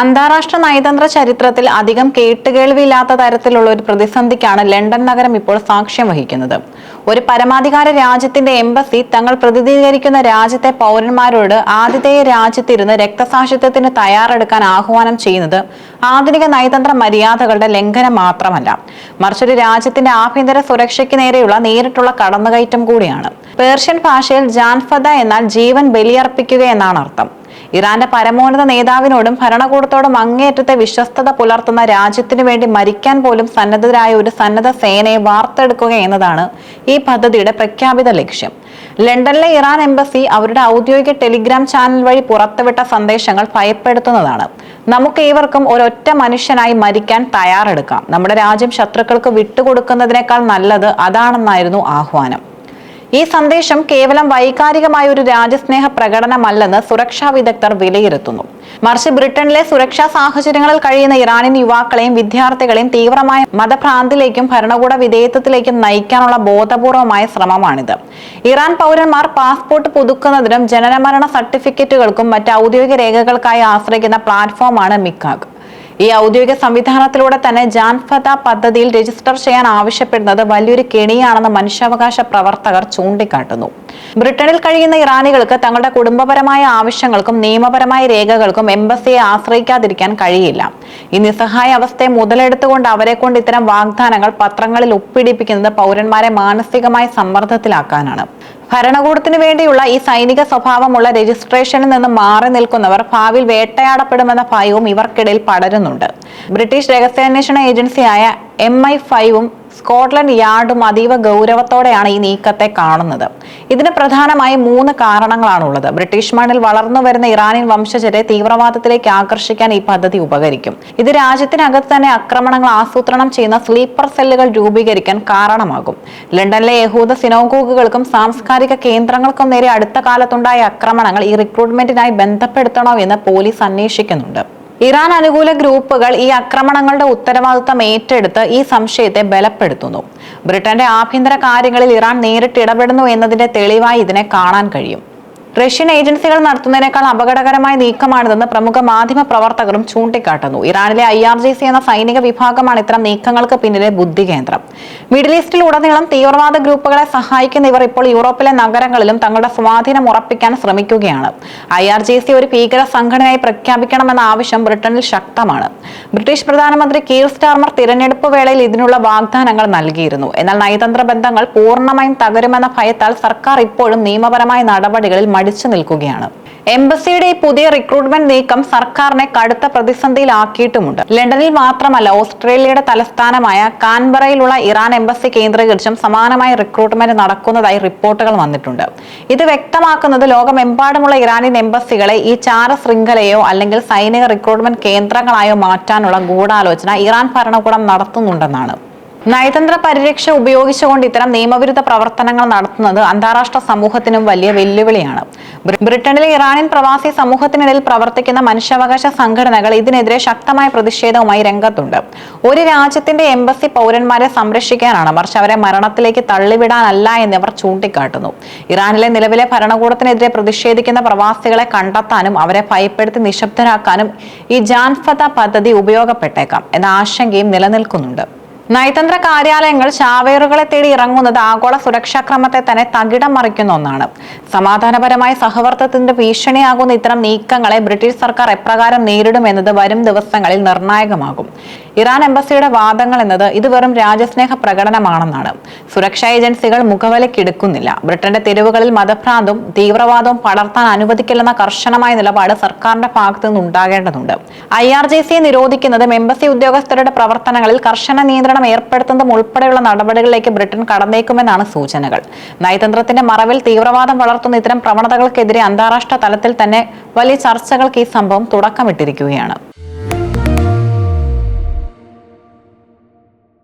അന്താരാഷ്ട്ര നയതന്ത്ര ചരിത്രത്തിൽ അധികം കേട്ടുകേൾവിയില്ലാത്ത തരത്തിലുള്ള ഒരു പ്രതിസന്ധിക്കാണ് ലണ്ടൻ നഗരം ഇപ്പോൾ സാക്ഷ്യം വഹിക്കുന്നത്. ഒരു പരമാധികാര രാജ്യത്തിന്റെ എംബസി തങ്ങൾ പ്രതിനിധീകരിക്കുന്ന രാജ്യത്തെ പൗരന്മാരോട് ആതിഥേയ രാജ്യത്തിരുന്ന് രക്തസാക്ഷിത്വത്തിന് തയ്യാറെടുക്കാൻ ആഹ്വാനം ചെയ്യുന്നത് ആധുനിക നയതന്ത്ര മര്യാദകളുടെ ലംഘനം മാത്രമല്ല, മറിച്ചൊരു രാജ്യത്തിന്റെ ആഭ്യന്തര സുരക്ഷയ്ക്ക് നേരെയുള്ള നേരിട്ടുള്ള കടന്നുകയറ്റം കൂടിയാണ്. പേർഷ്യൻ ഭാഷയിൽ ജാൻഫദ എന്നാൽ ജീവൻ ബലിയർപ്പിക്കുക എന്നാണ് അർത്ഥം. ഇറാന്റെ പരമോന്നത നേതാവിനോടും ഭരണകൂടത്തോടും അങ്ങേയറ്റത്തെ വിശ്വസ്തത പുലർത്തുന്ന രാജ്യത്തിനു വേണ്ടി മരിക്കാൻ പോലും സന്നദ്ധരായ ഒരു സന്നദ്ധ സേനയെ വാർത്തെടുക്കുക എന്നതാണ് ഈ പദ്ധതിയുടെ പ്രഖ്യാപിത ലക്ഷ്യം. ലണ്ടനിലെ ഇറാൻ എംബസി അവരുടെ ഔദ്യോഗിക ടെലിഗ്രാം ചാനൽ വഴി പുറത്തുവിട്ട സന്ദേശങ്ങൾ ഭയപ്പെടുത്തുന്നതാണ്. നമുക്ക് ഏവർക്കും ഒരൊറ്റ മനുഷ്യനായി മരിക്കാൻ തയ്യാറെടുക്കാം. നമ്മുടെ രാജ്യം ശത്രുക്കൾക്ക് വിട്ടുകൊടുക്കുന്നതിനേക്കാൾ നല്ലത് അതാണെന്നായിരുന്നു ആഹ്വാനം. ഈ സന്ദേശം കേവലം വൈകാരികമായ ഒരു രാജ്യസ്നേഹ പ്രകടനമല്ലെന്ന് സുരക്ഷാ വിദഗ്ധർ വിലയിരുത്തുന്നു. മറിച്ച് ബ്രിട്ടനിലെ സുരക്ഷാ സാഹചര്യങ്ങളിൽ കഴിയുന്ന ഇറാനിയൻ യുവാക്കളെയും വിദ്യാർത്ഥികളെയും തീവ്രമായ മതഭ്രാന്തിലേക്കും ഭരണകൂട വിധേയത്വത്തിലേക്കും നയിക്കാനുള്ള ബോധപൂർവമായ ശ്രമമാണിത്. ഇറാൻ പൗരന്മാർ പാസ്പോർട്ട് പുതുക്കുന്നതിനും ജനനമരണ സർട്ടിഫിക്കറ്റുകൾക്കും മറ്റ് ഔദ്യോഗിക രേഖകൾക്കായി ആശ്രയിക്കുന്ന പ്ലാറ്റ്ഫോമാണ് മിക്കാഗ്. ഈ ഔദ്യോഗിക സംവിധാനത്തിലൂടെ തന്നെ ജാൻഫദ പദ്ധതിയിൽ രജിസ്റ്റർ ചെയ്യാൻ ആവശ്യപ്പെടുന്നത് വലിയൊരു കെണിയാണെന്ന് മനുഷ്യാവകാശ പ്രവർത്തകർ ചൂണ്ടിക്കാട്ടുന്നു. ബ്രിട്ടനിൽ കഴിയുന്ന ഇറാനികൾക്ക് തങ്ങളുടെ കുടുംബപരമായ ആവശ്യങ്ങൾക്കും നിയമപരമായ രേഖകൾക്കും എംബസിയെ ആശ്രയിക്കാതിരിക്കാൻ കഴിയില്ല. ഈ നിസ്സഹായ അവസ്ഥയെ മുതലെടുത്തുകൊണ്ട് അവരെ കൊണ്ട് ഇത്തരം വാഗ്ദാനങ്ങൾ പത്രങ്ങളിൽ ഒപ്പിടിപ്പിക്കുന്നത് പൗരന്മാരെ മാനസികമായി സമ്മർദ്ദത്തിലാക്കാനാണ്. ഭരണകൂടത്തിന് വേണ്ടിയുള്ള ഈ സൈനിക സ്വഭാവമുള്ള രജിസ്ട്രേഷനിൽ നിന്ന് മാറി നിൽക്കുന്നവർ ഭാവിയിൽ വേട്ടയാടപ്പെടുമെന്ന ഭയവും ഇവർക്കിടയിൽ പടരുന്നുണ്ട്. ബ്രിട്ടീഷ് രഹസ്യാന്വേഷണ ഏജൻസിയായ MI5 സ്കോട്ട്ലൻഡ് യാർഡും അതീവ ഗൗരവത്തോടെയാണ് ഈ നീക്കത്തെ കാണുന്നത്. ഇതിന് പ്രധാനമായി 3 കാരണങ്ങളാണുള്ളത്. ബ്രിട്ടീഷ് മണ്ണിൽ വളർന്നു വരുന്ന ഇറാനിയൻ വംശജരെ തീവ്രവാദത്തിലേക്ക് ആകർഷിക്കാൻ ഈ പദ്ധതി ഉപകരിക്കും. ഇത് രാജ്യത്തിനകത്ത് തന്നെ ആക്രമണങ്ങൾ ആസൂത്രണം ചെയ്യുന്ന സ്ലീപ്പർ സെല്ലുകൾ രൂപീകരിക്കാൻ കാരണമാകും. ലണ്ടനിലെ യഹൂദ സിനോഗോഗുകൾക്കും സാംസ്കാരിക കേന്ദ്രങ്ങൾക്കും നേരെ അടുത്ത കാലത്തുണ്ടായ ആക്രമണങ്ങൾ ഈ റിക്രൂട്ട്മെന്റിനായി ബന്ധപ്പെടുത്തണോ എന്ന് പോലീസ് അന്വേഷിക്കുന്നുണ്ട്. ഇറാൻ അനുകൂല ഗ്രൂപ്പുകൾ ഈ ആക്രമണങ്ങളുടെ ഉത്തരവാദിത്തം ഏറ്റെടുത്ത് ഈ സംശയത്തെ ബലപ്പെടുത്തുന്നു. ബ്രിട്ടന്റെ ആഭ്യന്തര കാര്യങ്ങളിൽ ഇറാൻ നേരിട്ട് ഇടപെടുന്നു എന്നതിന്റെ തെളിവായി ഇതിനെ കാണാൻ കഴിയും. റഷ്യൻ ഏജൻസികൾ നടത്തുന്നതിനേക്കാൾ അപകടകരമായ നീക്കമാണിതെന്ന് പ്രമുഖ മാധ്യമ പ്രവർത്തകരും ചൂണ്ടിക്കാട്ടുന്നു. ഇറാനിലെ IRGC എന്ന സൈനിക വിഭാഗമാണ് ഇത്തരം നീക്കങ്ങൾക്ക് പിന്നിലെ ബുദ്ധി കേന്ദ്രം. മിഡിൽ ഈസ്റ്റിൽ ഉടനീളം തീവ്രവാദ ഗ്രൂപ്പുകളെ സഹായിക്കുന്ന ഇവർ ഇപ്പോൾ യൂറോപ്പിലെ നഗരങ്ങളിലും തങ്ങളുടെ സ്വാധീനം ഉറപ്പിക്കാൻ ശ്രമിക്കുകയാണ്. IRGC ഒരു ഭീകര സംഘടനയായി പ്രഖ്യാപിക്കണമെന്ന ആവശ്യം ബ്രിട്ടനിൽ ശക്തമാണ്. ബ്രിട്ടീഷ് പ്രധാനമന്ത്രി കീർ സ്റ്റാർമർ തിരഞ്ഞെടുപ്പ് വേളയിൽ ഇതിനുള്ള വാഗ്ദാനങ്ങൾ നൽകിയിരുന്നു. എന്നാൽ നയതന്ത്ര ബന്ധങ്ങൾ പൂർണ്ണമായും തകരുമെന്ന ഭയത്താൽ സർക്കാർ ഇപ്പോഴും നിയമപരമായ നടപടികളിൽ മടിച്ചു നിൽക്കുകയാണ്. എംബസിയുടെ ഈ പുതിയ റിക്രൂട്ട്മെന്റ് നീക്കം സർക്കാരിനെ കടുത്ത പ്രതിസന്ധിയിലാക്കിയിട്ടുമുണ്ട്. ലണ്ടനിൽ മാത്രമല്ല, ഓസ്ട്രേലിയയുടെ തലസ്ഥാനമായ കാൻബറയിലുള്ള ഇറാൻ എംബസി കേന്ദ്രീകരിച്ചും സമാനമായ റിക്രൂട്ട്മെന്റ് നടക്കുന്നതായി റിപ്പോർട്ടുകൾ വന്നിട്ടുണ്ട്. ഇത് വ്യക്തമാക്കുന്നത് ലോകമെമ്പാടുമുള്ള ഇറാനിയൻ എംബസികളെ ഈ ചാര ശൃംഖലയോ അല്ലെങ്കിൽ സൈനിക റിക്രൂട്ട്മെന്റ് കേന്ദ്രങ്ങളായോ മാറ്റാനുള്ള ഗൂഢാലോചന ഇറാൻ ഭരണകൂടം നടത്തുന്നുണ്ടെന്നാണ്. നയതന്ത്ര പരിരക്ഷ ഉപയോഗിച്ചുകൊണ്ട് ഇത്തരം നിയമവിരുദ്ധ പ്രവർത്തനങ്ങൾ നടത്തുന്നത് അന്താരാഷ്ട്ര സമൂഹത്തിനും വലിയ വെല്ലുവിളിയാണ്. ബ്രിട്ടനിലെ ഇറാനിയൻ പ്രവാസി സമൂഹത്തിനിടയിൽ പ്രവർത്തിക്കുന്ന മനുഷ്യാവകാശ സംഘടനകൾ ഇതിനെതിരെ ശക്തമായ പ്രതിഷേധവുമായി രംഗത്തുണ്ട്. ഒരു രാജ്യത്തിന്റെ എംബസി പൗരന്മാരെ സംരക്ഷിക്കാനാണ്, മറിച്ച് അവരെ മരണത്തിലേക്ക് തള്ളിവിടാനല്ല എന്നിവർ ചൂണ്ടിക്കാട്ടുന്നു. ഇറാനിലെ നിലവിലെ ഭരണകൂടത്തിനെതിരെ പ്രതിഷേധിക്കുന്ന പ്രവാസികളെ കണ്ടെത്താനും അവരെ ഭയപ്പെടുത്തി നിശബ്ദരാക്കാനും ഈ ജാൻഫദ പദ്ധതി ഉപയോഗപ്പെട്ടേക്കാം എന്ന ആശങ്കയും നിലനിൽക്കുന്നുണ്ട്. നയതന്ത്ര കാര്യാലയങ്ങൾ ചാവേറുകളെ തേടി ഇറങ്ങുന്നത് ആഗോള സുരക്ഷാക്രമത്തെ തന്നെ തകിടം മറിക്കുന്ന ഒന്നാണ്. സമാധാനപരമായ സഹവർത്തത്തിന്റെ ഭീഷണിയാകുന്ന ഇത്തരം നീക്കങ്ങളെ ബ്രിട്ടീഷ് സർക്കാർ എപ്രകാരം നേരിടുമെന്നത് വരും ദിവസങ്ങളിൽ നിർണായകമാകും. ഇറാൻ എംബസിയുടെ വാദങ്ങൾ എന്നത് ഇത് വെറും രാജ്യസ്നേഹ പ്രകടനമാണെന്നാണ്. സുരക്ഷാ ഏജൻസികൾ മുഖവിലക്കെടുക്കുന്നില്ല. ബ്രിട്ടന്റെ തെരുവുകളിൽ മതഭ്രാന്തും തീവ്രവാദവും പടർത്താൻ അനുവദിക്കില്ലെന്ന കർശനമായ നിലപാട് സർക്കാരിന്റെ ഭാഗത്തു നിന്നുണ്ടാകേണ്ടതുണ്ട്. IRGCയെ നിരോധിക്കുന്നതും എംബസി ഉദ്യോഗസ്ഥരുടെ പ്രവർത്തനങ്ങളിൽ കർശന നിയന്ത്രണം ഏർപ്പെടുത്തുന്നതും ഉൾപ്പെടെയുള്ള നടപടികളിലേക്ക് ബ്രിട്ടൻ കടന്നേക്കുമെന്നാണ് സൂചനകൾ. നയതന്ത്രത്തിന്റെ മറവിൽ തീവ്രവാദം വളർത്തുന്ന ഇത്തരം പ്രവണതകൾക്കെതിരെ അന്താരാഷ്ട്ര തലത്തിൽ തന്നെ വലിയ ചർച്ചകൾക്ക് ഈ സംഭവം തുടക്കമിട്ടിരിക്കുകയാണ്.